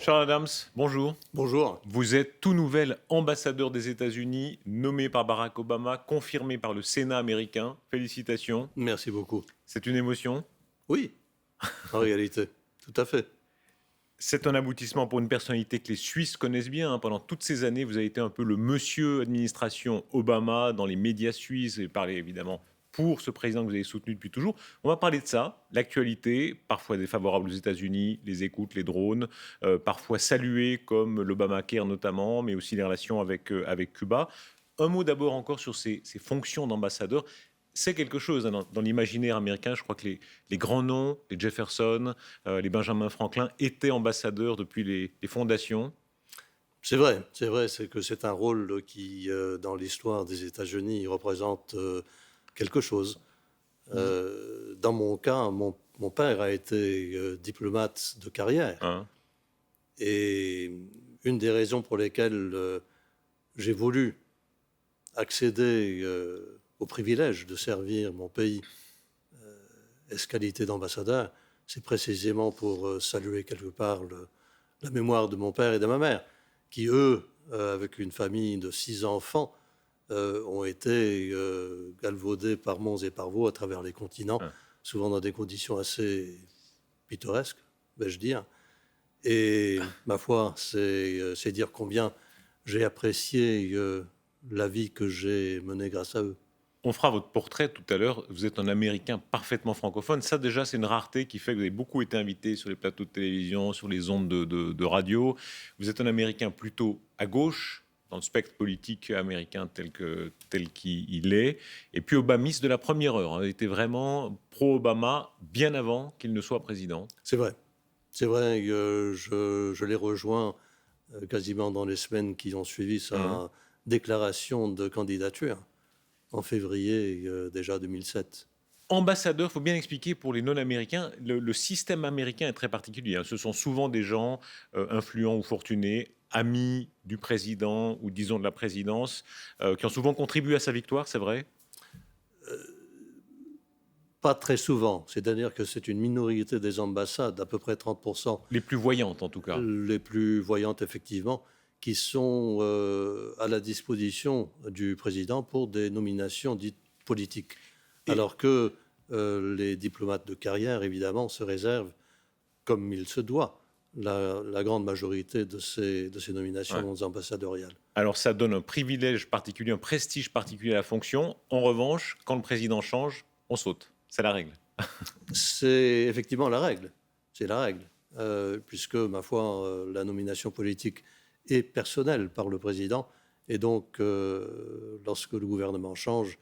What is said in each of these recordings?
Charles Adams, bonjour. Bonjour. Vous êtes tout nouvel ambassadeur des États-Unis, nommé par Barack Obama, confirmé par le Sénat américain. Félicitations. Merci beaucoup. C'est une émotion. Oui, en réalité, tout à fait. C'est un aboutissement pour une personnalité que les Suisses connaissent bien, hein. Pendant toutes ces années, vous avez été un peu le monsieur administration Obama dans les médias suisses et parlé évidemment pour ce président que vous avez soutenu depuis toujours. On va parler de ça, l'actualité, parfois défavorable aux États-Unis, les écoutes, les drones, parfois saluées comme l'Obamacare notamment, mais aussi les relations avec Cuba. Un mot d'abord encore sur ces fonctions d'ambassadeur. C'est quelque chose, hein, dans l'imaginaire américain. Je crois que les grands noms, les Jefferson, les Benjamin Franklin, étaient ambassadeurs depuis les fondations. C'est que c'est un rôle qui, dans l'histoire des États-Unis, représente quelque chose. Dans mon cas, mon père a été diplomate de carrière. Hein. Et une des raisons pour lesquelles j'ai voulu accéder au privilège de servir mon pays qualité d'ambassadeur, c'est précisément pour saluer quelque part la mémoire de mon père et de ma mère, qui, eux, avec une famille de 6 enfants, ont été galvaudés par monts et par vaux à travers les continents, Hein. souvent dans des conditions assez pittoresques, vais-je dire. Et ma foi, c'est dire combien j'ai apprécié la vie que j'ai menée grâce à eux. On fera votre portrait tout à l'heure. Vous êtes un Américain parfaitement francophone. Ça, déjà, c'est une rareté qui fait que vous avez beaucoup été invité sur les plateaux de télévision, sur les ondes de radio. Vous êtes un Américain plutôt à gauche, dans le spectre politique américain tel qu'il est. Et puis obamiste de la première heure, hein. Il était vraiment pro-Obama bien avant qu'il ne soit président. C'est vrai. C'est vrai que je l'ai rejoint quasiment dans les semaines qui ont suivi sa déclaration de candidature en février déjà 2007. Ambassadeur, il faut bien expliquer pour les non-américains, le système américain est très particulier, hein. Ce sont souvent des gens influents ou fortunés, amis du président ou disons de la présidence, qui ont souvent contribué à sa victoire, c'est vrai? Pas très souvent, c'est-à-dire que c'est une minorité des ambassades, à peu près 30%, Les plus voyantes en tout cas. les plus voyantes effectivement, qui sont à la disposition du président pour des nominations dites politiques. Et- Alors que les diplomates de carrière, évidemment, se réservent, comme il se doit, la grande majorité de ces nominations ambassadoriales. Alors ça donne un privilège particulier, un prestige particulier à la fonction. En revanche, quand le président change, on saute. C'est la règle. C'est effectivement la règle. C'est la règle. Puisque, ma foi, la nomination politique est personnelle par le président. Et donc, lorsque le gouvernement change,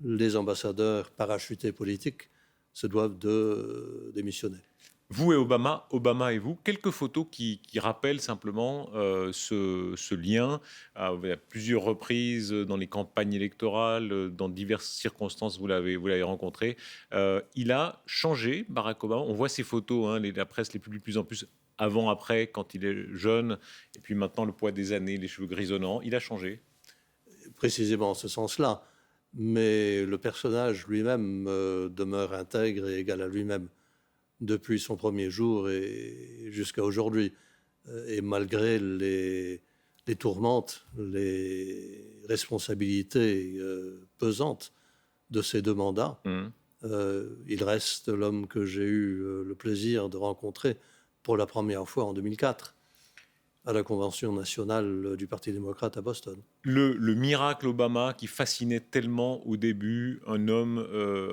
les ambassadeurs parachutés politiques se doivent de démissionner. Vous et Obama, Obama et vous, quelques photos qui rappellent simplement ce lien. À plusieurs reprises dans les campagnes électorales, dans diverses circonstances, vous l'avez rencontré. Il a changé, Barack Obama. On voit ces photos, hein, la presse les publie de plus en plus avant, après, quand il est jeune, et puis maintenant le poids des années, les cheveux grisonnants. Il a changé. Précisément en ce sens-là. Mais le personnage lui-même demeure intègre et égal à lui-même depuis son premier jour et jusqu'à aujourd'hui. Et malgré les tourmentes, les responsabilités pesantes de ces 2 mandats, Mhm. il reste l'homme que j'ai eu le plaisir de rencontrer pour la première fois en 2004 à la Convention nationale du Parti démocrate à Boston. Le miracle Obama qui fascinait tellement au début, un homme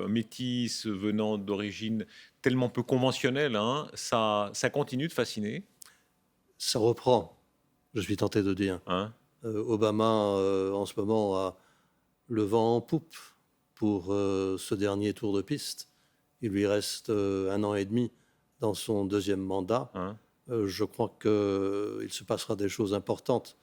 métis venant d'origine tellement peu conventionnelle, hein, ça continue de fasciner, Ça reprend, je suis tenté de dire. hein. Obama, en ce moment, a le vent en poupe pour ce dernier tour de piste. Il lui reste 1 an et demi dans son 2e mandat. Hein. Je crois qu'il se passera des choses importantes.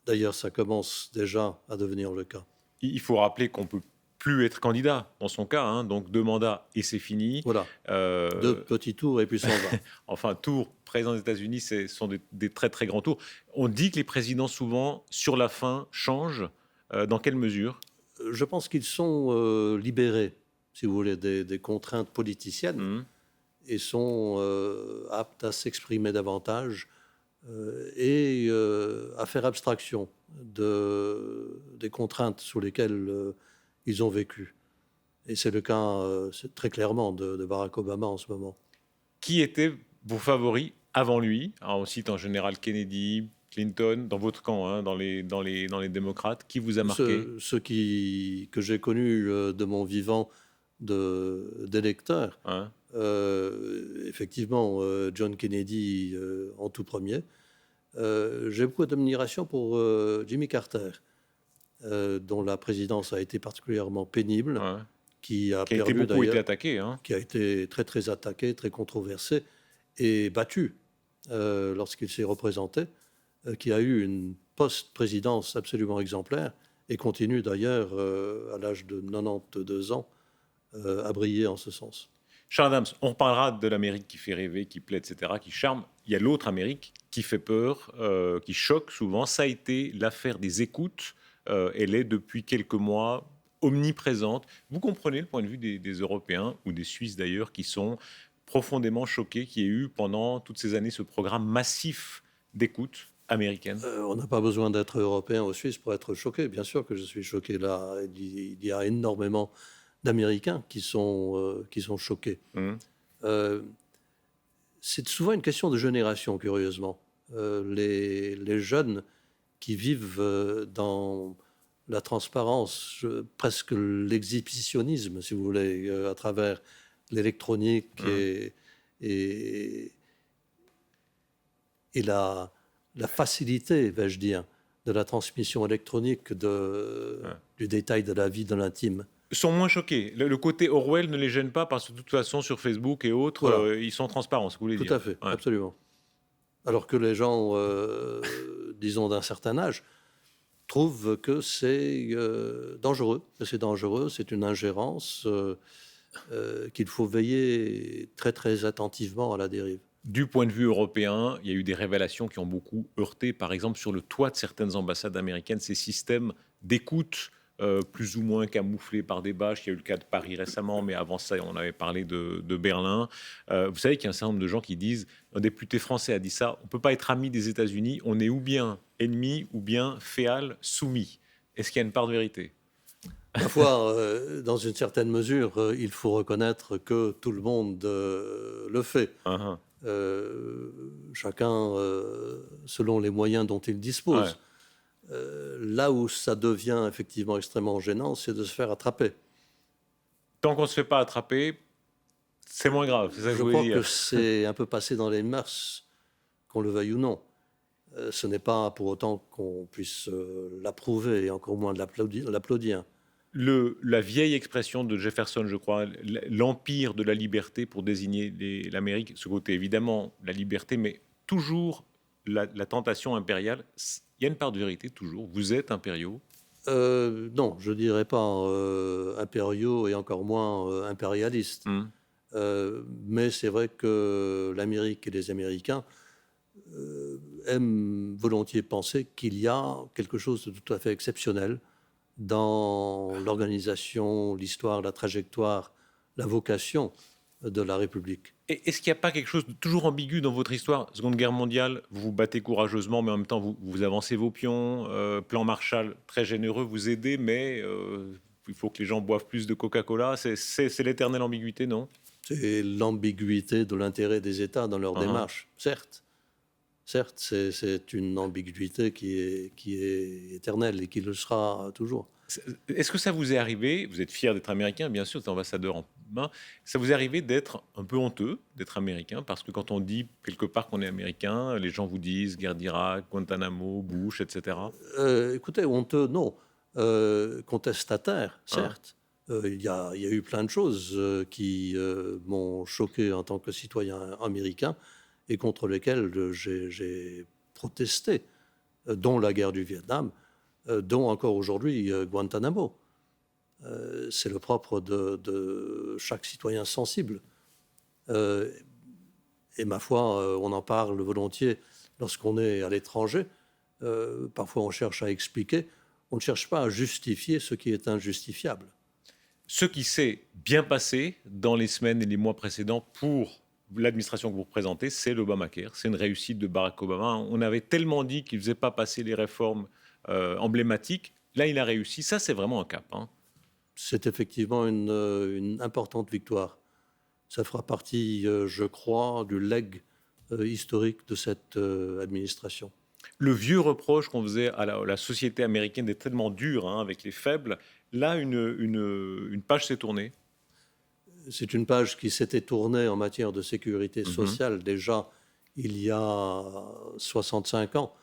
D'ailleurs, ça commence déjà à devenir le cas. Il faut rappeler qu'on peut plus être candidat dans son cas, hein, donc 2 mandats et c'est fini. Voilà, Euh, 2 petits tours et puis s'en va. enfin, tour président des États-Unis, ce sont des très très grands tours. On dit que les présidents souvent sur la fin changent. Dans quelle mesure? Je pense qu'ils sont libérés, si vous voulez, des contraintes politiciennes Mhm. et sont aptes à s'exprimer davantage et à faire abstraction des contraintes sous lesquelles ils ont vécu. Et c'est le cas c'est très clairement de Barack Obama en ce moment. Qui étaient vos favoris avant lui? Alors, on cite en général Kennedy, Clinton, dans votre camp, hein, dans les démocrates. Qui vous a marqué? Ceux que j'ai connus de mon vivant d'électeur, Hein? effectivement, John Kennedy en tout premier. J'ai beaucoup d'admiration pour Jimmy Carter, dont la présidence a été particulièrement pénible, Ouais. qui a Qui a été perdu beaucoup été d'ailleurs, attaqué, hein? qui a été très très attaqué, très controversé et battu lorsqu'il s'est représenté, qui a eu une post-présidence absolument exemplaire et continue d'ailleurs à l'âge de 92 ans à briller en ce sens. Charles Adams, on reparlera de l'Amérique qui fait rêver, qui plaît, etc., qui charme. Il y a l'autre Amérique qui fait peur, qui choque souvent. Ça a été l'affaire des écoutes. Elle est depuis quelques mois omniprésente. Vous comprenez le point de vue des Européens ou des Suisses d'ailleurs qui sont profondément choqués qu'il y ait eu pendant toutes ces années ce programme massif d'écoute américaine. On n'a pas besoin d'être européen ou suisse pour être choqué. Bien sûr que je suis choqué là. Il y a énormément d'Américains qui sont choqués. Euh, c'est souvent une question de génération, curieusement. Les jeunes qui vivent dans la transparence, presque l'exhibitionnisme, si vous voulez, à travers l'électronique et la facilité, vais-je dire, de la transmission électronique du détail de la vie, de l'intime. Sont moins choqués. Le côté Orwell ne les gêne pas parce que de toute façon, sur Facebook et autres, Voilà. ils sont transparents, ce que vous voulez Tout dire. à fait, absolument. Alors que les gens, disons, d'un certain âge, trouvent que c'est dangereux, c'est une ingérence, qu'il faut veiller très très attentivement à la dérive. Du point de vue européen, il y a eu des révélations qui ont beaucoup heurté, par exemple sur le toit de certaines ambassades américaines, ces systèmes d'écoute plus ou moins camouflés par des bâches. Il y a eu le cas de Paris récemment, mais avant ça, on avait parlé de Berlin. Vous savez qu'il y a un certain nombre de gens qui disent, un député français a dit ça, on ne peut pas être ami des États-Unis, on est ou bien ennemi ou bien féal soumis. Est-ce qu'il y a une part de vérité? Ma foi, dans une certaine mesure, il faut reconnaître que tout le monde le fait. Chacun selon les moyens dont il dispose. Là où ça devient effectivement extrêmement gênant, c'est de se faire attraper. Tant qu'on ne se fait pas attraper, c'est moins grave, c'est ça que Je je crois voulais que dire. c'est un peu passé dans les mœurs, qu'on le veuille ou non. Ce n'est pas pour autant qu'on puisse l'approuver et encore moins de l'applaudir. La vieille expression de Jefferson, je crois, l'empire de la liberté pour désigner l'Amérique, ce côté évidemment la liberté, mais toujours la tentation impériale. Il y a une part de vérité toujours. Vous êtes impériaux. Non, je ne dirais pas impériaux et encore moins impérialistes. Mais c'est vrai que l'Amérique et les Américains aiment volontiers penser qu'il y a quelque chose de tout à fait exceptionnel dans l'organisation, l'histoire, la trajectoire, la vocation de la République. Et est-ce qu'il n'y a pas quelque chose de toujours ambigu dans votre histoire? Seconde Guerre mondiale, vous vous battez courageusement, mais en même temps, vous avancez vos pions. Plan Marshall, très généreux, vous aidez, mais il faut que les gens boivent plus de Coca-Cola. C'est l'éternelle ambiguïté, non? C'est l'ambiguïté de l'intérêt des États dans leur démarche, certes. Certes, c'est une ambiguïté qui est éternelle et qui le sera toujours. Est-ce que ça vous est arrivé, vous êtes fier d'être américain, bien sûr, vous êtes ambassadeur en main, ça vous est arrivé d'être un peu honteux d'être américain? Parce que quand on dit quelque part qu'on est américain, les gens vous disent guerre d'Irak, Guantanamo, Bush, etc. Écoutez, honteux, non. Contestataire, certes. Il y a eu plein de choses qui m'ont choqué en tant que citoyen américain et contre lesquelles j'ai protesté, dont la guerre du Vietnam, dont encore aujourd'hui Guantanamo. C'est le propre de chaque citoyen sensible. Et ma foi, on en parle volontiers lorsqu'on est à l'étranger. Parfois, on cherche à expliquer. On ne cherche pas à justifier ce qui est injustifiable. Ce qui s'est bien passé dans les semaines et les mois précédents pour l'administration que vous représentez, c'est l'Obamacare. C'est une réussite de Barack Obama. On avait tellement dit qu'il ne faisait pas passer les réformes emblématiques. Là, il a réussi. Ça, c'est vraiment un cap, hein. C'est effectivement une importante victoire. Ça fera partie, je crois, du legs historique de cette administration. Le vieux reproche qu'on faisait à la société américaine d'être tellement dure, hein, avec les faibles, là, une page s'est tournée. C'est une page qui s'était tournée en matière de sécurité Mhm. sociale déjà il y a 65 ans,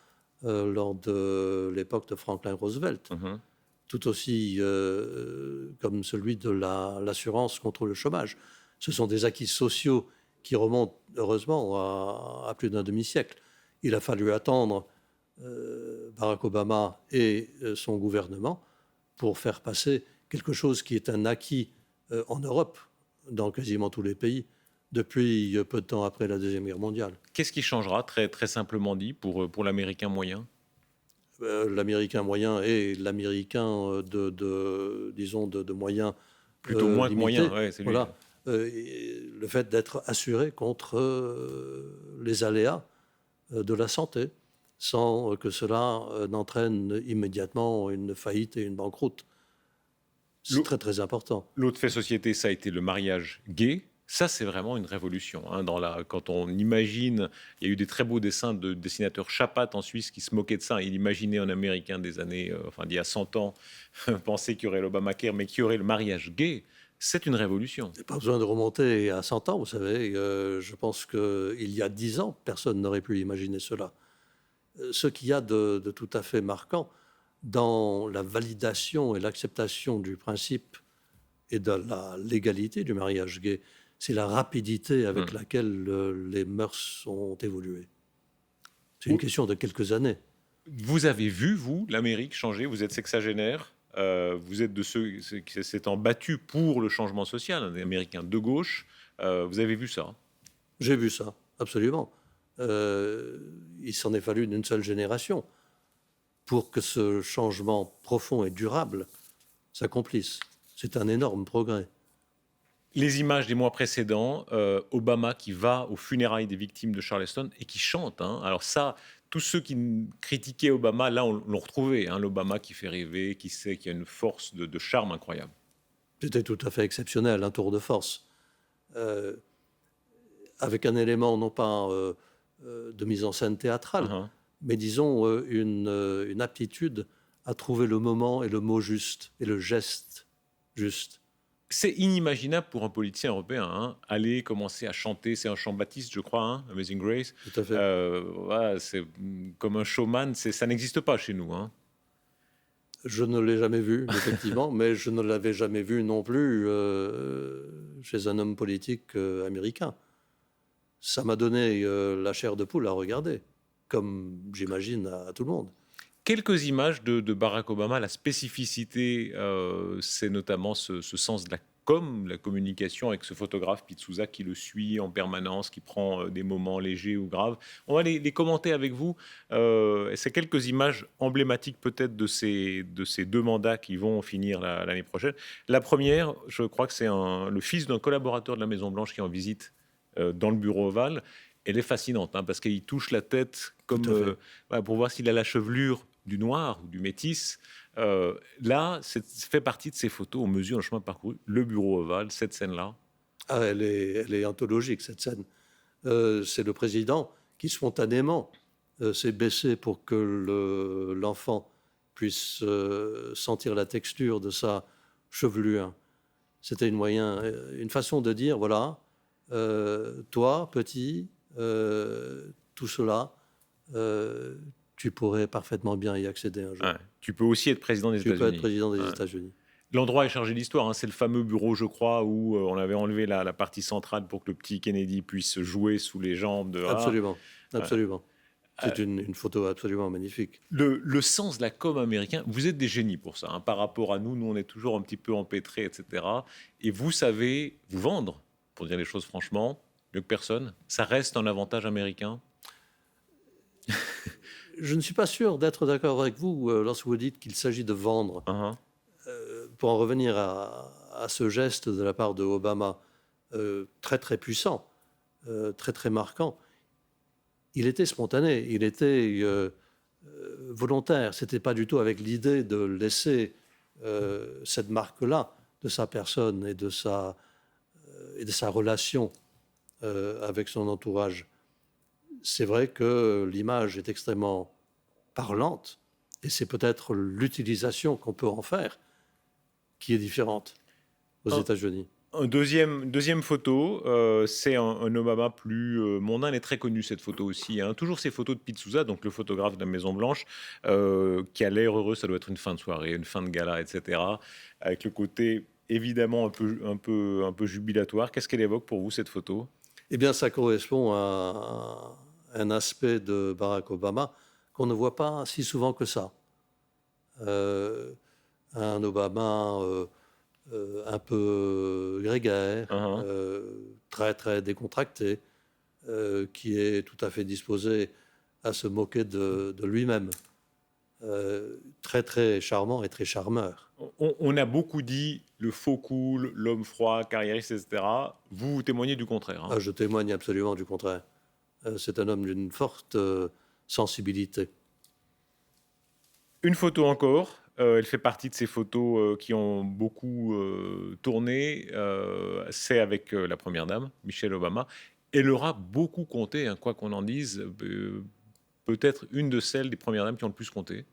lors de l'époque de Franklin Roosevelt, Mhm. tout aussi comme celui de l'assurance contre le chômage. Ce sont des acquis sociaux qui remontent heureusement à plus d'un demi-siècle. Il a fallu attendre Barack Obama et son gouvernement pour faire passer quelque chose qui est un acquis en Europe, dans quasiment tous les pays, depuis peu de temps après la Deuxième Guerre mondiale. Qu'est-ce qui changera, très, très simplement dit, pour l'Américain moyen? L'Américain moyen et l'Américain disons, de moyens Plutôt moins que limités. moyen, ouais, c'est lui. Voilà. Le fait d'être assuré contre les aléas de la santé, sans que cela n'entraîne immédiatement une faillite et une banqueroute. C'est L'au- très très important. L'autre fait société, ça a été le mariage gay. Ça, c'est vraiment une révolution, hein. Quand on imagine, il y a eu des très beaux dessins de dessinateur Chapat en Suisse qui se moquaient de ça. Il imaginait un Américain des années, d'il y a 100 ans, penser qu'il y aurait l'Obamacare, mais qu'il y aurait le mariage gay. C'est une révolution. Il n'y a pas besoin de remonter à 100 ans, vous savez. Je pense qu'il y a 10 ans, personne n'aurait pu imaginer cela. Ce qu'il y a de tout à fait marquant dans la validation et l'acceptation du principe et de la légalité du mariage gay, c'est la rapidité avec laquelle les mœurs ont évolué. C'est une question de quelques années. Vous avez vu, vous, l'Amérique changer. Vous êtes sexagénaire. Vous êtes de ceux qui s'étant battus pour le changement social, un Américain de gauche. Vous avez vu ça? J'ai vu ça, absolument. Il s'en est fallu d'une seule génération pour que ce changement profond et durable s'accomplisse. C'est un énorme progrès. Les images des mois précédents, Obama qui va aux funérailles des victimes de Charleston et qui chante, hein. Alors ça, tous ceux qui critiquaient Obama, là, on l'ont retrouvé, hein, l'Obama qui fait rêver, qui sait qu'il y a une force de charme incroyable. C'était tout à fait exceptionnel, un tour de force, avec un élément non pas de mise en scène théâtrale, Uh-huh. mais disons une aptitude à trouver le moment et le mot juste et le geste juste. C'est inimaginable pour un politicien européen, hein, aller commencer à chanter, c'est un chant baptiste, je crois, hein, Amazing Grace. Tout à fait. Voilà, c'est comme un showman, ça n'existe pas chez nous, hein. Je ne l'ai jamais vu, effectivement, mais je ne l'avais jamais vu non plus chez un homme politique américain. Ça m'a donné la chair de poule à regarder, comme j'imagine à tout le monde. Quelques images de Barack Obama. La spécificité, c'est notamment ce sens de la com, la communication avec ce photographe Pete Souza qui le suit en permanence, qui prend des moments légers ou graves. On va les commenter avec vous. C'est quelques images emblématiques peut-être de ces deux mandats qui vont finir l'année prochaine. La première, je crois que c'est le fils d'un collaborateur de la Maison-Blanche qui est en visite dans le bureau ovale. Elle est fascinante, hein, parce qu'il touche la tête comme voilà, pour voir s'il a la chevelure du noir ou du métis. Là, ça fait partie de ces photos. On mesure le chemin parcouru, le bureau ovale, cette scène-là. Ah, elle est anthologique, cette scène. C'est le président qui spontanément s'est baissé pour que l'enfant puisse sentir la texture de sa chevelure. C'était une façon de dire, voilà, toi, petit, tout cela, tu pourrais parfaitement bien y accéder un jour. Ouais. Tu peux aussi être président des Tu peux être États-Unis. président des Ouais. États-Unis. L'endroit est chargé d'histoire, hein. C'est le fameux bureau, je crois, où on avait enlevé la partie centrale pour que le petit Kennedy puisse jouer sous les jambes de. Absolument, absolument. C'est une photo absolument magnifique. Le sens de la com américain, vous êtes des génies pour ça, hein. Par rapport à nous, on est toujours un petit peu empêtrés, etc. Et vous savez vous vendre, pour dire les choses franchement, mieux que personne. Ça reste un avantage américain. Je ne suis pas sûr d'être d'accord avec vous lorsque vous dites qu'il s'agit de vendre. Uh-huh. Pour en revenir à ce geste de la part de Obama, très très puissant, très très marquant. Il était spontané, il était volontaire. C'était pas du tout avec l'idée de laisser cette marque-là de sa personne et de sa relation avec son entourage. C'est vrai que l'image est extrêmement parlante et c'est peut-être l'utilisation qu'on peut en faire qui est différente aux États-Unis. Deuxième photo, c'est un Obama plus mondain. Elle est très connue, cette photo aussi, hein. Toujours ces photos de Pete Souza, donc le photographe de la Maison-Blanche, qui a l'air heureux. Ça doit être une fin de soirée, une fin de gala, etc. Avec le côté évidemment un peu jubilatoire. Qu'est-ce qu'elle évoque pour vous, cette photo? Eh bien, ça correspond à un aspect de Barack Obama qu'on ne voit pas si souvent que ça. Un Obama un peu grégaire, très très décontracté, qui est tout à fait disposé à se moquer de lui-même. Très très charmant et très charmeur. On a beaucoup dit le faux cool, l'homme froid, carriériste, etc. Vous témoignez du contraire, hein. Ah, je témoigne absolument du contraire. C'est un homme d'une forte sensibilité. Une photo encore. Elle fait partie de ces photos qui ont beaucoup tourné. C'est avec la première dame, Michelle Obama. Elle aura beaucoup compté, hein, quoi qu'on en dise. Peut-être une de celles des premières dames qui ont le plus compté.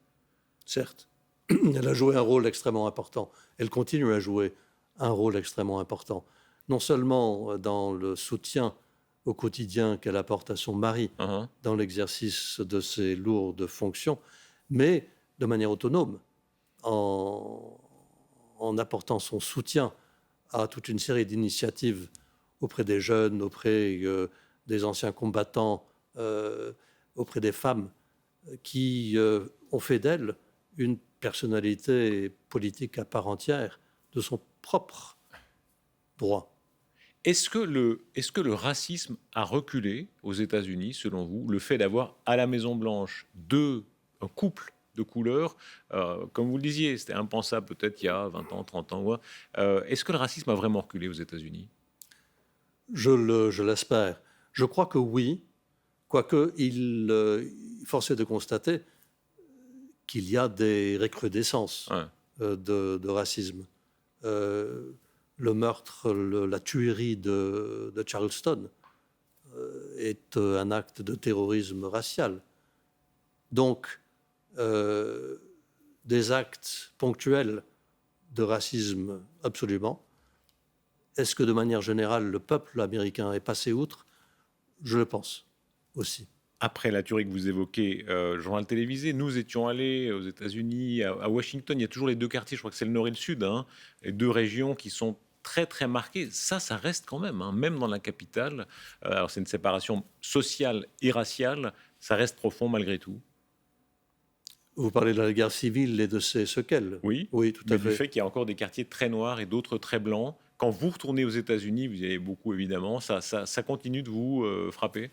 Certes, elle a joué un rôle extrêmement important. Elle continue à jouer un rôle extrêmement important. Non seulement dans le soutien au quotidien qu'elle apporte à son mari dans l'exercice de ses lourdes fonctions, mais de manière autonome, en apportant son soutien à toute une série d'initiatives auprès des jeunes, auprès des anciens combattants, auprès des femmes qui ont fait d'elle une personnalité politique à part entière de son propre droit. Est-ce que le racisme a reculé aux États-Unis, selon vous, le fait d'avoir à la Maison-Blanche un couple de couleur, comme vous le disiez, c'était impensable peut-être il y a 20 ans, 30 ans. Est-ce que le racisme a vraiment reculé aux États-Unis? Je l'espère. Je crois que oui, quoique force est de constater qu'il y a des recrudescences de racisme. Le meurtre, la tuerie de Charleston est un acte de terrorisme racial. Donc, des actes ponctuels de racisme, absolument. Est-ce que de manière générale, le peuple américain est passé outre? Je le pense aussi. Après la tuerie que vous évoquez, journal télévisé, nous étions allés aux États-Unis, à Washington. Il y a toujours les deux quartiers, je crois que c'est le nord et le sud, hein, les deux régions qui sont très très marquées. Ça reste quand même, hein, même dans la capitale. Alors c'est une séparation sociale et raciale, ça reste profond malgré tout. Vous parlez de la guerre civile et de ses séquelles. Oui, tout à fait. Du fait qu'il y a encore des quartiers très noirs et d'autres très blancs. Quand vous retournez aux États-Unis, vous y allez beaucoup évidemment, ça continue de vous frapper?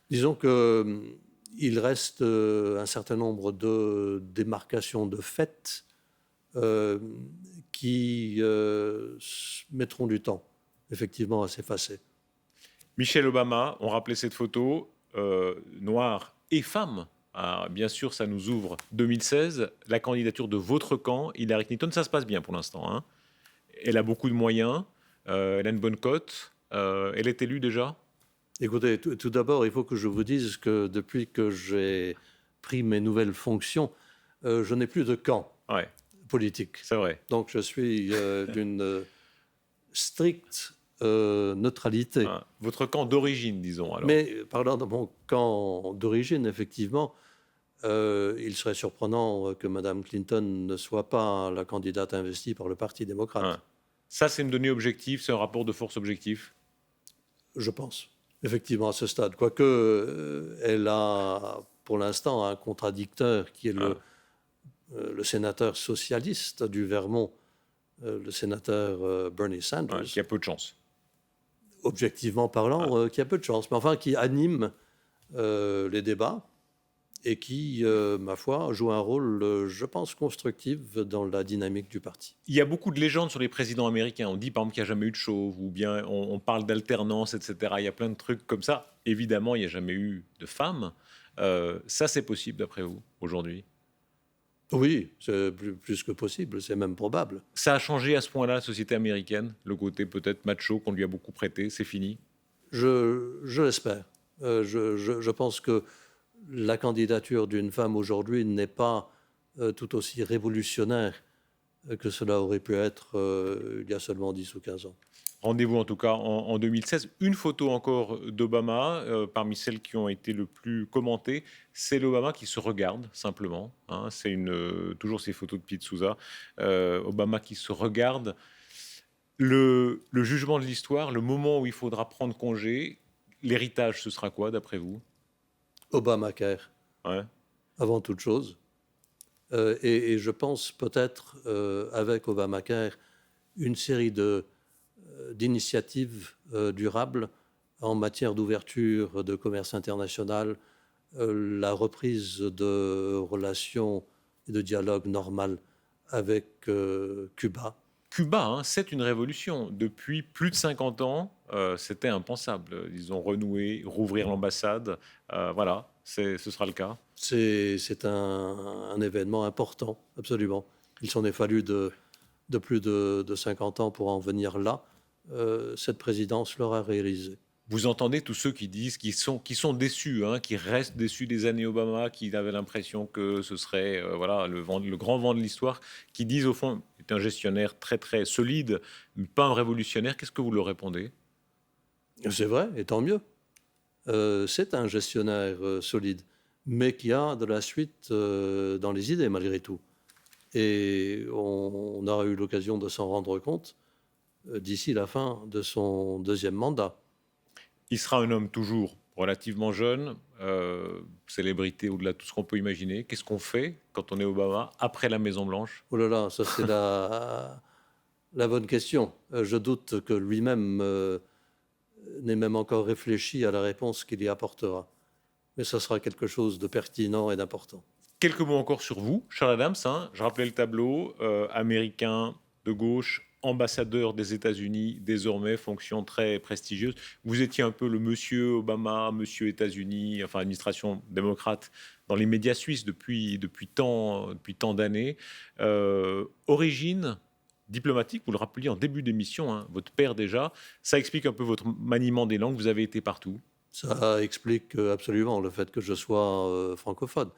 Disons qu'il reste un certain nombre de démarcations de fait qui mettront du temps, effectivement, à s'effacer. Michelle Obama, on rappelait cette photo, noire et femme. Ah, bien sûr, ça nous ouvre 2016, la candidature de votre camp, Hillary Clinton. Ça se passe bien pour l'instant, hein. Elle a beaucoup de moyens, elle a une bonne cote, elle est élue déjà? Écoutez, tout d'abord, il faut que je vous dise que depuis que j'ai pris mes nouvelles fonctions, je n'ai plus de camp politique. C'est vrai. Donc je suis d'une stricte neutralité. Votre camp d'origine, disons alors. Mais parlant de mon camp d'origine, effectivement, il serait surprenant que Mme Clinton ne soit pas la candidate investie par le Parti démocrate. Ça, c'est une donnée objective, c'est un rapport de force objectif? Je pense, effectivement, à ce stade. Quoique, elle a pour l'instant un contradicteur qui est le sénateur socialiste du Vermont, le sénateur Bernie Sanders. Qui a peu de chance. Objectivement parlant, qui a peu de chance, mais enfin qui anime les débats et qui, ma foi, joue un rôle, je pense, constructif dans la dynamique du parti. Il y a beaucoup de légendes sur les présidents américains. On dit par exemple qu'il n'y a jamais eu de chauve, ou bien on parle d'alternance, etc. Il y a plein de trucs comme ça. Évidemment, il n'y a jamais eu de femmes. Ça, c'est possible d'après vous, aujourd'hui? Oui, c'est plus que possible, c'est même probable. Ça a changé à ce point-là la société américaine, le côté peut-être macho qu'on lui a beaucoup prêté, c'est fini? Je l'espère. Je pense que la candidature d'une femme aujourd'hui n'est pas tout aussi révolutionnaire que cela aurait pu être il y a seulement 10 ou 15 ans. Rendez-vous en tout cas en 2016. Une photo encore d'Obama, parmi celles qui ont été le plus commentées, c'est l'Obama qui se regarde simplement, hein. C'est toujours ces photos de Pete Souza. Obama qui se regarde. Le jugement de l'histoire, le moment où il faudra prendre congé, l'héritage, ce sera quoi d'après vous? Obamacare, Ouais. avant toute chose. Et je pense peut-être, avec Obamacare, une série d'initiatives durables en matière d'ouverture de commerce international, la reprise de relations et de dialogue normal avec Cuba. Cuba, hein, c'est une révolution. Depuis plus de 50 ans, c'était impensable. Ils ont renoué, rouvrir l'ambassade. Voilà, ce sera le cas. C'est un événement important, absolument. Il s'en est fallu de plus de 50 ans pour en venir là. Cette présidence l'aura réalisé. Vous entendez tous ceux qui disent, qui sont déçus, hein, qui restent déçus des années Obama, qui avaient l'impression que ce serait voilà, le grand vent de l'histoire, qui disent au fond, est un gestionnaire très très solide, mais pas un révolutionnaire. Qu'est-ce que vous leur répondez? C'est vrai, et tant mieux. C'est un gestionnaire solide, mais qui a de la suite dans les idées malgré tout. Et on aura eu l'occasion de s'en rendre compte d'ici la fin de son deuxième mandat. Il sera un homme toujours relativement jeune, célébrité au-delà de tout ce qu'on peut imaginer. Qu'est-ce qu'on fait quand on est Obama après la Maison-Blanche? Oh là là, ça c'est la bonne question. Je doute que lui-même n'ait même encore réfléchi à la réponse qu'il y apportera. Mais ça sera quelque chose de pertinent et d'important. Quelques mots encore sur vous, Charles Adams, hein. Je rappelais le tableau, américain de gauche, ambassadeur des États-Unis, désormais fonction très prestigieuse. Vous étiez un peu le monsieur Obama, monsieur États-Unis, enfin administration démocrate dans les médias suisses depuis tant d'années. Origine diplomatique, vous le rappeliez en début d'émission, hein, votre père déjà, ça explique un peu votre maniement des langues, vous avez été partout. Ça explique absolument le fait que je sois francophone.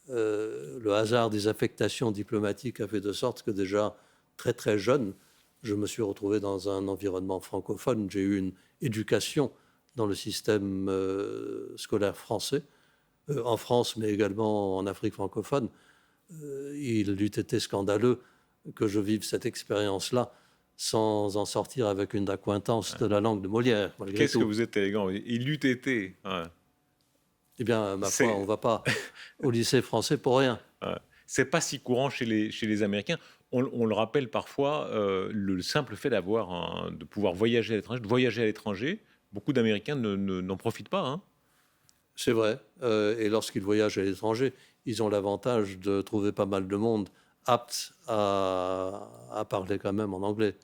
Le hasard des affectations diplomatiques a fait de sorte que déjà très très jeune, je me suis retrouvé dans un environnement francophone. J'ai eu une éducation dans le système scolaire français, en France, mais également en Afrique francophone. Il eût été scandaleux que je vive cette expérience-là sans en sortir avec une accointance de la langue de Molière, malgré Qu'est-ce que tout. vous êtes élégant. Il eût été. Ouais. Eh bien, ma C'est foi, on ne va pas au lycée français pour rien. c'est pas si courant chez les Américains. On le rappelle parfois, le simple fait de pouvoir voyager à l'étranger, de voyager à l'étranger, beaucoup d'Américains n'en profitent pas, hein. C'est vrai. Et lorsqu'ils voyagent à l'étranger, ils ont l'avantage de trouver pas mal de monde apte à parler quand même en anglais.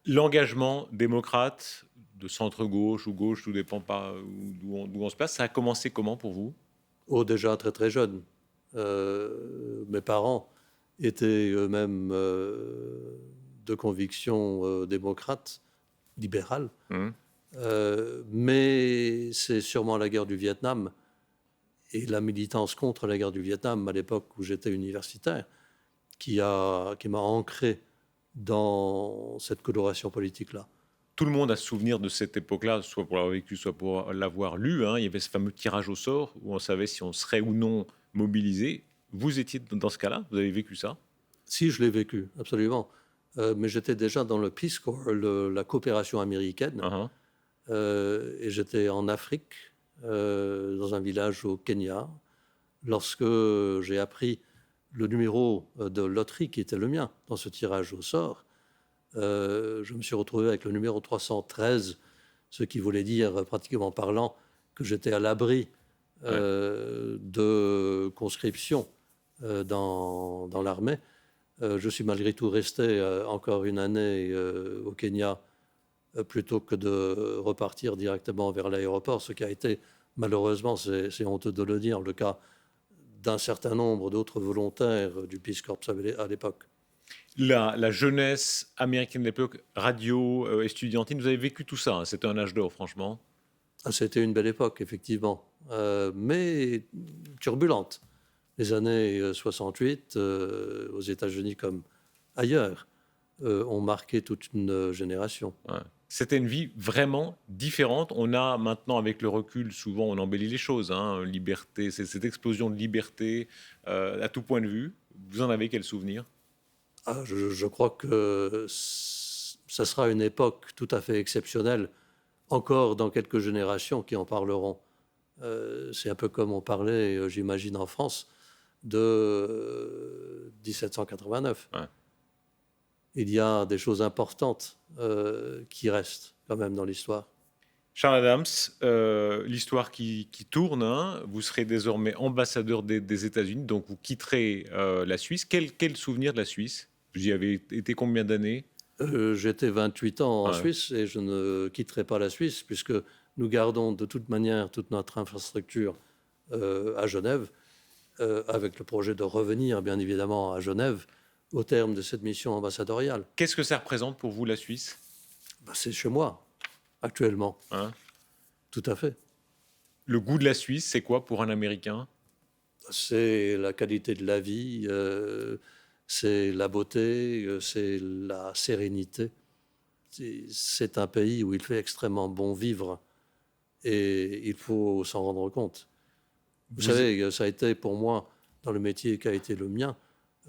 L'engagement démocrate de centre-gauche ou gauche, tout dépend pas d'où on se place, ça a commencé comment pour vous? Oh, déjà très très jeune. Mes parents étaient eux-mêmes de conviction démocrate, libérale. Mmh. Mais c'est sûrement la guerre du Vietnam et la militance contre la guerre du Vietnam à l'époque où j'étais universitaire qui m'a ancré dans cette coloration politique-là. Tout le monde a souvenir de cette époque-là, soit pour l'avoir vécu, soit pour l'avoir lu, hein. Il y avait ce fameux tirage au sort où on savait si on serait ou non mobilisé. Vous étiez dans ce cas-là? Vous avez vécu ça? Si, je l'ai vécu, absolument. Mais j'étais déjà dans le Peace Corps, la coopération américaine, Uhum. et j'étais en Afrique, dans un village au Kenya, lorsque j'ai appris le numéro de loterie qui était le mien dans ce tirage au sort. Je me suis retrouvé avec le numéro 313, ce qui voulait dire, pratiquement parlant, que j'étais à l'abri de conscription dans l'armée. Je suis malgré tout resté encore une année au Kenya plutôt que de repartir directement vers l'aéroport, ce qui a été, malheureusement, c'est honteux de le dire, le cas d'un certain nombre d'autres volontaires du Peace Corps à l'époque. La jeunesse américaine de l'époque, radio, estudiantine, vous avez vécu tout ça, hein. C'était un âge d'or, franchement. Ah, c'était une belle époque, effectivement, mais turbulente. Les années 68, aux États-Unis comme ailleurs, ont marqué toute une génération. Ouais. C'était une vie vraiment différente. On a maintenant, avec le recul, souvent on embellit les choses, hein. Liberté, c'est cette explosion de liberté à tout point de vue. Vous en avez quel souvenir? Ah, je crois que ça sera une époque tout à fait exceptionnelle, encore dans quelques générations qui en parleront. C'est un peu comme on parlait, j'imagine, en France, de 1789. Ouais. Il y a des choses importantes qui restent quand même dans l'histoire. Charles Adams, l'histoire qui tourne, hein. Vous serez désormais ambassadeur des États-Unis, donc vous quitterez la Suisse. Quel souvenir de la Suisse? Vous y avez été combien d'années? J'étais 28 ans en Ouais. Suisse et je ne quitterai pas la Suisse puisque nous gardons de toute manière toute notre infrastructure à Genève, avec le projet de revenir bien évidemment à Genève au terme de cette mission ambassadoriale. Qu'est-ce que ça représente pour vous, la Suisse? C'est chez moi, actuellement, Hein? tout à fait. Le goût de la Suisse, c'est quoi pour un Américain? C'est la qualité de la vie, c'est la beauté, c'est la sérénité. C'est un pays où il fait extrêmement bon vivre et il faut s'en rendre compte. Vous savez, ça a été pour moi, dans le métier qui a été le mien,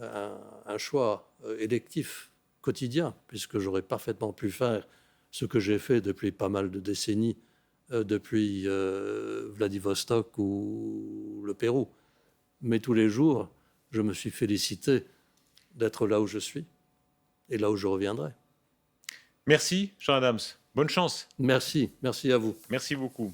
un choix électif quotidien, puisque j'aurais parfaitement pu faire ce que j'ai fait depuis pas mal de décennies, depuis Vladivostok ou le Pérou. Mais tous les jours, je me suis félicité d'être là où je suis et là où je reviendrai. Merci, Charles Adams. Bonne chance. Merci, merci à vous. Merci beaucoup.